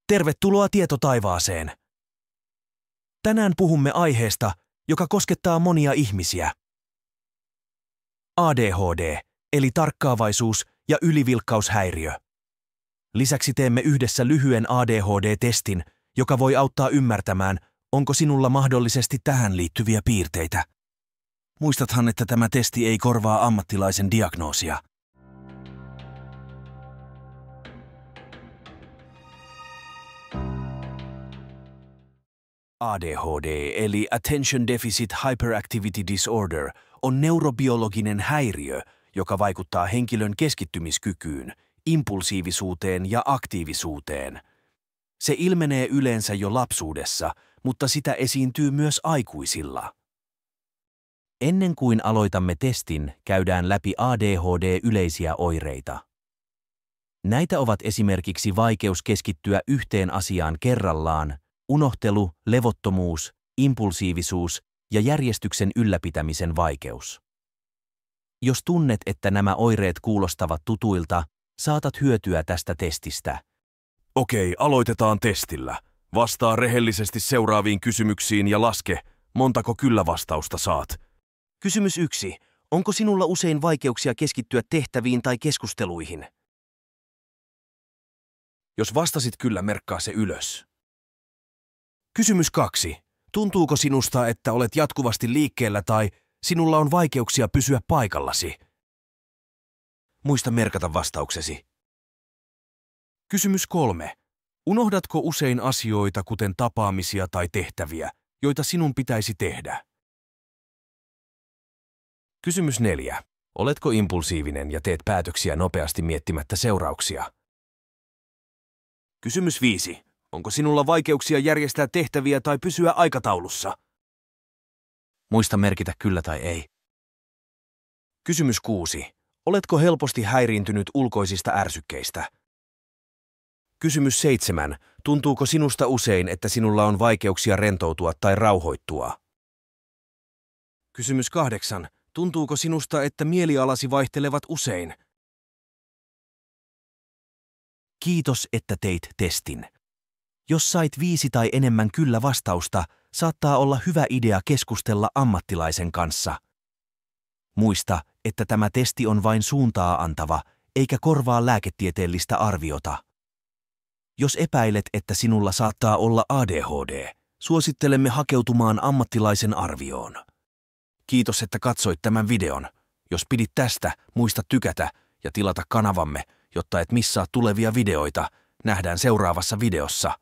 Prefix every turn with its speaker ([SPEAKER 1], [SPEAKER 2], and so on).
[SPEAKER 1] Tervetuloa tietotaivaaseen. Tänään puhumme aiheesta, joka koskettaa monia ihmisiä. ADHD, eli tarkkaavaisuus- ja ylivilkkaushäiriö. Lisäksi teemme yhdessä lyhyen ADHD-testin, joka voi auttaa ymmärtämään, onko sinulla mahdollisesti tähän liittyviä piirteitä. Muistathan, että tämä testi ei korvaa ammattilaisen diagnoosia. ADHD, eli Attention Deficit Hyperactivity Disorder, on neurobiologinen häiriö, joka vaikuttaa henkilön keskittymiskykyyn, impulsiivisuuteen ja aktiivisuuteen. Se ilmenee yleensä jo lapsuudessa, mutta sitä esiintyy myös aikuisilla. Ennen kuin aloitamme testin, käydään läpi ADHD-yleisiä oireita. Näitä ovat esimerkiksi vaikeus keskittyä yhteen asiaan kerrallaan, unohtelu, levottomuus, impulsiivisuus ja järjestyksen ylläpitämisen vaikeus. Jos tunnet, että nämä oireet kuulostavat tutuilta, saatat hyötyä tästä testistä.
[SPEAKER 2] Okei, aloitetaan testillä. Vastaa rehellisesti seuraaviin kysymyksiin ja laske, montako kyllä-vastausta saat.
[SPEAKER 1] Kysymys 1. Onko sinulla usein vaikeuksia keskittyä tehtäviin tai keskusteluihin?
[SPEAKER 2] Jos vastasit kyllä, merkkaa se ylös.
[SPEAKER 1] Kysymys 2. Tuntuuko sinusta, että olet jatkuvasti liikkeellä tai sinulla on vaikeuksia pysyä paikallasi?
[SPEAKER 2] Muista merkata vastauksesi.
[SPEAKER 1] Kysymys 3. Unohdatko usein asioita, kuten tapaamisia tai tehtäviä, joita sinun pitäisi tehdä?
[SPEAKER 2] Kysymys 4. Oletko impulsiivinen ja teet päätöksiä nopeasti miettimättä seurauksia?
[SPEAKER 1] Kysymys 5. Onko sinulla vaikeuksia järjestää tehtäviä tai pysyä aikataulussa?
[SPEAKER 2] Muista merkitä kyllä tai ei.
[SPEAKER 1] Kysymys 6. Oletko helposti häiriintynyt ulkoisista ärsykkeistä? Kysymys 7. Tuntuuko sinusta usein, että sinulla on vaikeuksia rentoutua tai rauhoittua? Kysymys 8. Tuntuuko sinusta, että mielialasi vaihtelevat usein? Kiitos, että teit testin. Jos sait 5 tai enemmän kyllä-vastausta, saattaa olla hyvä idea keskustella ammattilaisen kanssa. Muista, että tämä testi on vain suuntaa antava, eikä korvaa lääketieteellistä arviota. Jos epäilet, että sinulla saattaa olla ADHD, suosittelemme hakeutumaan ammattilaisen arvioon. Kiitos, että katsoit tämän videon. Jos pidit tästä, muista tykätä ja tilata kanavamme, jotta et missaa tulevia videoita. Nähdään seuraavassa videossa.